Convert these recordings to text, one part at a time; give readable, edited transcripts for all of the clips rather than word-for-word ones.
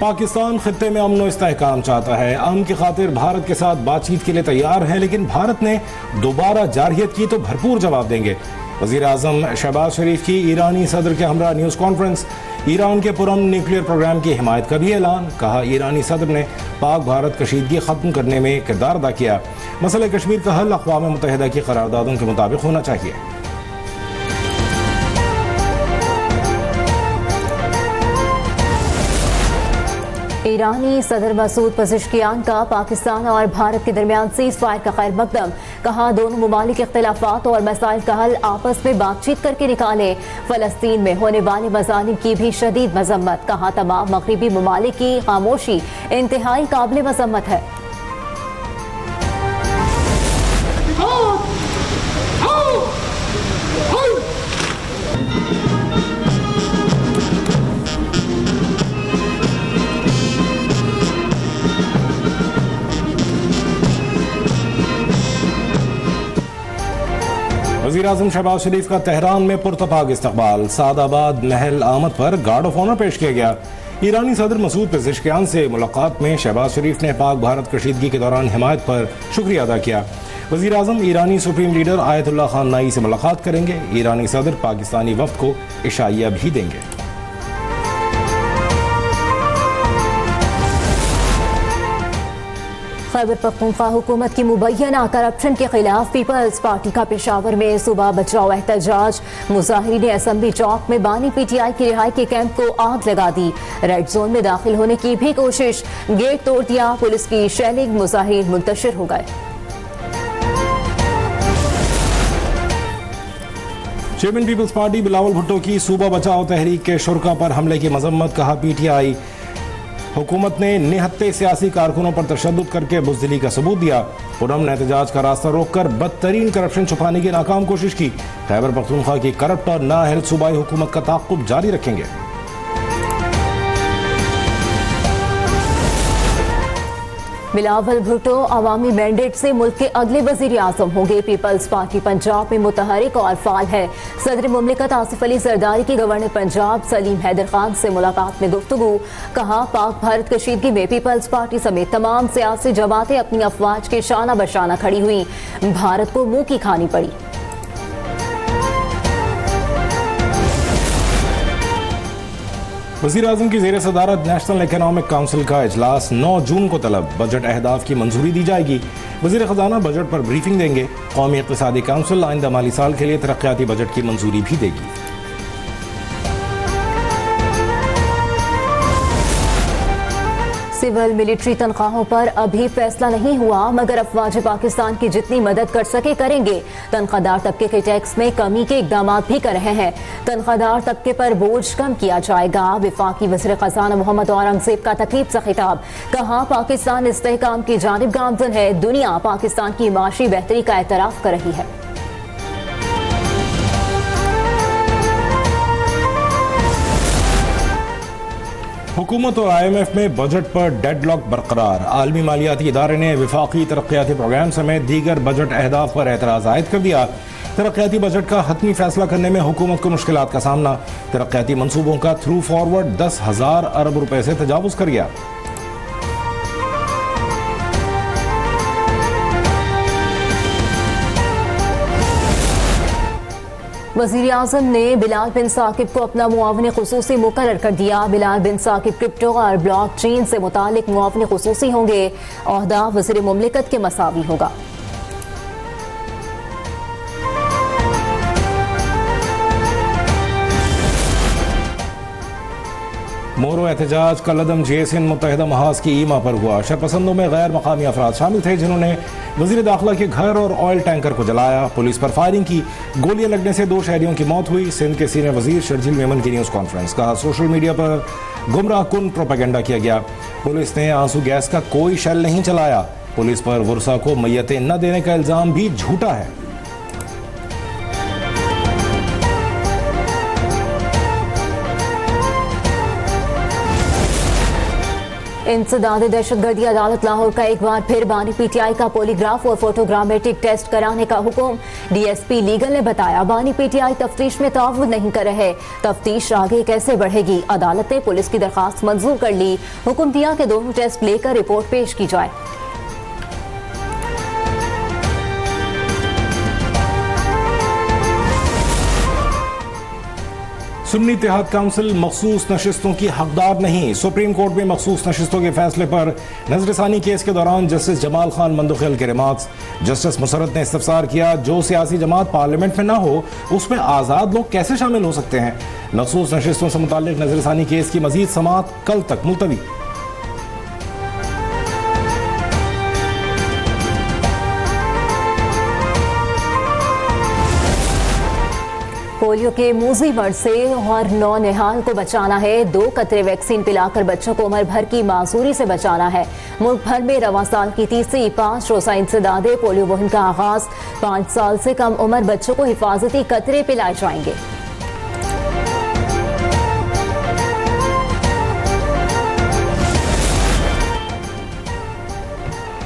पाकिस्तान खित्ते में अमन व इस्तेहकाम चाहता है। अमन की खातिर भारत के साथ बातचीत के लिए तैयार है, लेकिन भारत ने दोबारा जारहियत की तो भरपूर जवाब देंगे। वज़ीर आज़म शहबाज शरीफ की ईरानी सदर के हमरा न्यूज़ कॉन्फ्रेंस। ईरान के पुरअमन न्यूक्लियर प्रोग्राम की हिमायत का भी ऐलान। कहा, ईरानी सदर ने पाक भारत कशीदगी ख़त्म करने में किरदार अदा किया। मसले कश्मीर का हल अक़वाम मुत्तहिदा की करारदादों के मुताबिक होना चाहिए। ईरानी सदर मसूद पज़ेश्कियान का पाकिस्तान और भारत के दरमियान सीज़ फायर का खैर मकदम। कहा, दोनों ममालिक इख्तिलाफात और मसाइल का हल आपस में बातचीत करके निकाले। फ़लस्तीन में होने वाले मज़ालिम की भी शदीद मज़म्मत। कहा, तमाम मगरिबी ममालिक की खामोशी इंतहाई काबिल मज़म्मत है। वज़ीर आज़म शहबाज शरीफ का तेहरान में पुरतपाक इस्तकबाल। सादाबाद महल आमद पर गार्ड ऑफ ऑनर पेश किया गया। ईरानी सदर मसूद पेज़ेश्कियान से मुलाकात में शहबाज शरीफ ने पाक भारत कशीदगी के दौरान हिमायत पर शुक्रिया अदा किया। वज़ीर आज़म ईरानी सुप्रीम लीडर आयतुल्लाह खामनेई से मुलाकात करेंगे। ईरानी सदर पाकिस्तानी वफ़द को इशाइया भी देंगे। खैबर पख्तूनख्वा हुकूमत की मुबैना करप्शन के खिलाफ पीपल्स पार्टी का पेशावर में सुबह बचाओ एहतजाज। मुजाहिरीन ने असम्बली चौक में बानी पीटीआई की रिहाई के कैंप को आग लगा दी। रेड जोन में दाखिल होने की भी कोशिश, गेट तोड़ दिया। पुलिस की शेलिंग, मुजाहिरीन मुंतशिर हो गए। Chairman peoples party Bilawal Bhutto की सूबा बचाओ तहरीक के शुरका पर हमले की मजम्मत। कहा, पीटीआई हुकूमत ने निहत्ते सियासी कारकुनों पर तशद्दुद करके बुज़दिली का सबूत दिया। पुरअमन एहतजाज का रास्ता रोककर बदतरीन करप्शन छुपाने की नाकाम कोशिश की। खैबर पख्तूनख्वा की करप्ट और नाअहल सूबाई हुकूमत का ताक़ुब जारी रखेंगे। बिलावल भुट्टो अवामी मैंडेट से मुल्क के अगले वजीर आज़म होंगे। पीपल्स पार्टी पंजाब में मुतहरिक और फाल है। सदर मुमलिकत आसिफ अली जरदारी की गवर्नर पंजाब सलीम हैदर खान से मुलाकात में गुफ्तगू। कहा, पाक भारत कशीदगी में पीपल्स पार्टी समेत तमाम सियासी जमातें अपनी अफवाज के शाना बशाना खड़ी हुई। भारत को मुंह की खानी पड़ी। वज़ीर आज़म की ज़ेर सदारत नेशनल इकनॉमिक काउंसिल का इजलास 9 जून को तलब। बजट अहदाफ की मंजूरी दी जाएगी। वज़ीर ख़जाना बजट पर ब्रीफिंग देंगे। कौमी इक़्तिसादी काउंसिल आइंदा माली साल के लिए तरक्याती बजट की मंजूरी भी देगी। सिविल मिलिट्री तनख्वाहों पर अभी फैसला नहीं हुआ, मगर अफवाज पाकिस्तान की जितनी मदद कर सके करेंगे। तनख्वाहदार तबके के टैक्स में कमी के इकदाम भी कर रहे हैं। तनख्वाहदार तबके पर बोझ कम किया जाएगा। वफाकी वज़ीर ख़ज़ाना मोहम्मद औरंगज़ेब का तकरीब से खिताब। कहा, पाकिस्तान इस्तेहकाम की जानिब गामज़न है। दुनिया पाकिस्तान की माशी बेहतरी का एतराफ़ कर रही है। हुकूमत और IMF में बजट पर डेडलॉक बरकरार। आलमी मालियाती इदारे ने वफाकी तरक्याती प्रोग्राम समेत दीगर बजट अहदाफ पर एतराज़ आयद कर दिया। तरक्याती बजट का हतमी फैसला करने में हुकूमत को मुश्किलात का सामना। तरक्याती मनसूबों का थ्रू फॉरवर्ड 10,000 अरब रुपए से तजावुज़ कर गया। वज़ीर आज़म ने बिलाल बिन साकिब को अपना मुआविन ख़ुसूसी मुकर्रर कर दिया। बिलाल बिन साकिब क्रिप्टो और ब्लॉक चेन से मुतालिक मुआविन ख़ुसूसी होंगे। ओहदा वज़ीर मुमलिकत के मसावी होगा। मोरो एहतजाज का लदम JSN मुत्तहिदा महाज की ईमा पर हुआ। शरपसंदों में गैर मकामी अफराद शामिल थे जिन्होंने वज़ीर दाखिला के घर और ऑयल टैंकर को जलाया। पुलिस पर फायरिंग की। गोलियां लगने से 2 शहरियों की मौत हुई। सिंध के सीनियर वज़ीर शर्जील मेमन की न्यूज़ कॉन्फ्रेंस। कहा, सोशल मीडिया पर गुमराह कुन प्रोपेगेंडा किया गया। पुलिस ने आंसू गैस का कोई शेल नहीं चलाया। पुलिस पर वर्षा को मैयतें न देने का इल्ज़ाम भी झूठा है। इंसदाद दहशतगर्दी अदालत लाहौर का एक बार फिर बानी पीटीआई का पॉलीग्राफ और फोटोग्रामेट्रिक टेस्ट कराने का हुक्म। डीएसपी लीगल ने बताया बानी पीटीआई तफ्तीश में ताउन नहीं कर रहे, तफ्तीश आगे कैसे बढ़ेगी। अदालत ने पुलिस की दरखास्त मंजूर कर ली, हुक्म दिया कि दोनों टेस्ट लेकर रिपोर्ट पेश की जाए। सुन्नी इत्तेहाद काउंसिल मखसूस नशिस्तों की हकदार नहीं। सुप्रीम कोर्ट में मखसूस नशिस्तों के फैसले पर नजरसानी केस के दौरान जस्टिस जमाल खान मंदोखेल के रिमार्क्स। जस्टिस मुसरत ने इस्तफसार किया, जो सियासी जमात पार्लियामेंट में ना हो उसमें आज़ाद लोग कैसे शामिल हो सकते हैं। मखसूस नशिस्तों से मुताल्लिक नजरसानी केस की मजीद समाअत कल तक मुलतवी। पोलियो के मूजी वर्ड से और नौनिहाल को बचाना है। 2 कतरे वैक्सीन पिलाकर बच्चों को उम्र भर की मासूरी से बचाना है। मुल्क भर में रवां साल की तीसरी 5 रोजा इंसदादे पोलियो मुहिम का आगाज। 5 साल से कम उम्र बच्चों को हिफाजती कतरे पिलाए जाएंगे।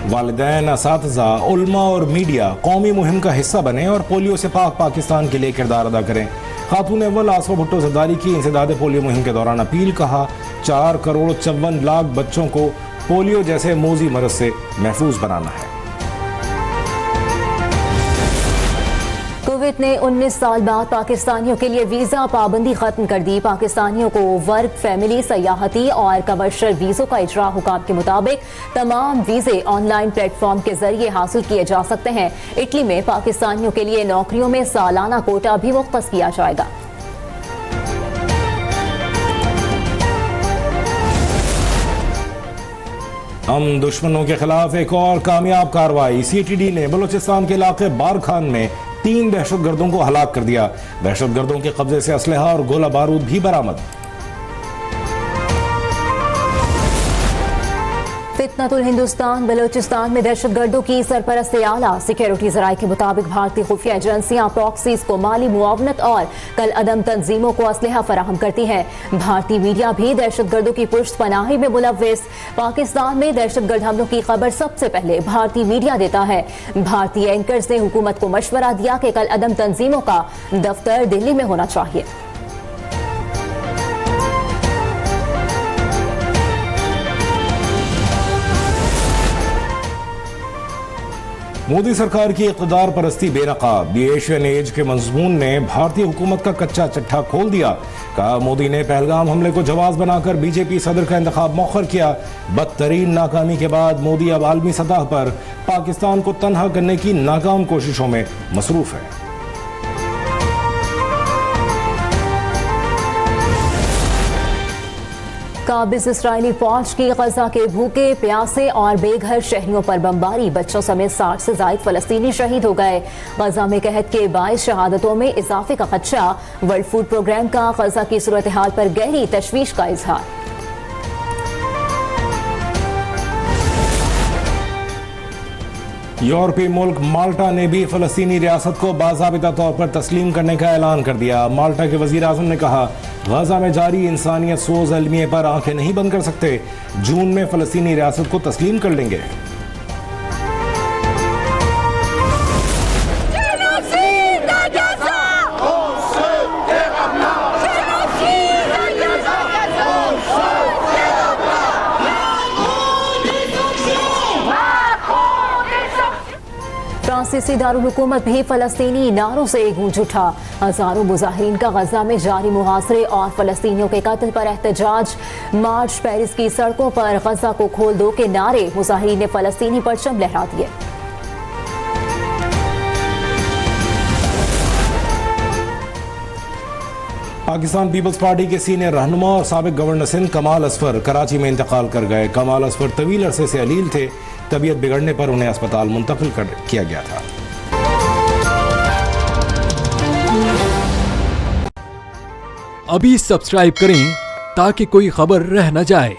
वालिदैन, असातिज़ा, उल्मा और मीडिया कौमी मुहिम का हिस्सा बने और पोलियो से पाक पाकिस्तान के लिए किरदार अदा करें। खातून अव्वल आसफा भुट्टो जरदारी की इंसदाद पोलियो मुहिम के दौरान अपील। कहा 4 करोड़ 54 लाख बच्चों को पोलियो जैसे मोजी मरज से महफूज बनाना है। कुवैत ने 19 साल बाद पाकिस्तानियों के लिए वीजा पाबंदी खत्म कर दी। पाकिस्तानियों को वर्क, फैमिली, सयाहती और कमर्शियल वीजों का इजरा हुकाम के मुताबिक तमाम वीजे ऑनलाइन प्लेटफॉर्म के जरिए हासिल किए जा सकते हैं। इटली में पाकिस्तानियों के लिए नौकरियों में सालाना कोटा भी मुख्तस किया जाएगा। हम दुश्मनों के खिलाफ एक और कामयाब कार्रवाई। सीटीडी ने बलूचिस्तान के इलाके बार खान में 3 दहशतगर्दों को हलाक कर दिया। दहशतगर्दों के कब्जे से असलहा और गोला बारूद भी बरामद। फितनतुल हिंदुस्तान बलूचिस्तान में दहशतगर्दों की सरपरस्ती आला। सिक्योरिटी जराये के मुताबिक भारतीय खुफिया एजेंसियां प्रॉक्सीज को माली मुआवनत और कल अदम तंजीमों को असलहा फराहम करती हैं। भारतीय मीडिया भी दहशतगर्दों की पुष्ट पनाही में मुलव्विस। पाकिस्तान में दहशतगर्द हमलों की खबर सबसे पहले भारतीय मीडिया देता है। भारतीय एंकर्स ने हुकूमत को मशवरा दिया कि कल अदम तंजीमों का दफ्तर दिल्ली में होना चाहिए। मोदी सरकार की इक़्तिदार परस्ती बेनकाब। दी एशियन एज के मजमून ने भारतीय हुकूमत का कच्चा चट्टा खोल दिया। कहा मोदी ने पहलगाम हमले को जवाब बनाकर बीजेपी सदर का इंतखाब मौखर किया। बदतरीन नाकामी के बाद मोदी अब आलमी सतह पर पाकिस्तान को तनहा करने की नाकाम कोशिशों में मसरूफ है। काबिज इस्राएली फौज की गजा के भूखे, प्यासे और बेघर शहरियों पर बमबारी। बच्चों समेत 60 से ज्यादा फलस्तीनी शहीद हो गए। गजा में कहत के 22 शहादतों में इजाफे का खदशा। वर्ल्ड फूड प्रोग्राम का गजा की सूरत हाल पर गहरी तशवीश का इजहार। यूरोपीय मुल्क माल्टा ने भी फलस्तीनी रियासत को बाज़ाबिता तौर पर तस्लीम करने का ऐलान कर दिया। माल्टा के वज़ीर आज़म ने कहा गजा में जारी इंसानियत सोज अलमिये पर आंखें नहीं बंद कर सकते। जून में फलस्तीनी रियासत को तस्लीम कर लेंगे। फ्रांसीसी दारुल हुकूमत भी फलस्तीनी नारों से गूंज उठा। हजारों मुजाहिरीन का गजा में जारी मुहासरे और फलस्तीनियों के कत्ल पर एहतजाज। मार्च पेरिस की सड़कों पर गजा को खोल दो के नारे। मुजाहिरीन ने फलस्तीनी परचम लहरा दिए। पाकिस्तान पीपल्स पार्टी के सीनियर रहनुमा और साबिक गवर्नर सिंध कमाल असफर कराची में इंतकाल कर गए। कमाल असफर तवील अरसे से अलील थे। तबीयत बिगड़ने पर उन्हें अस्पताल मुंतकिल किया गया था। अभी सब्सक्राइब करें ताकि कोई खबर रह न जाए।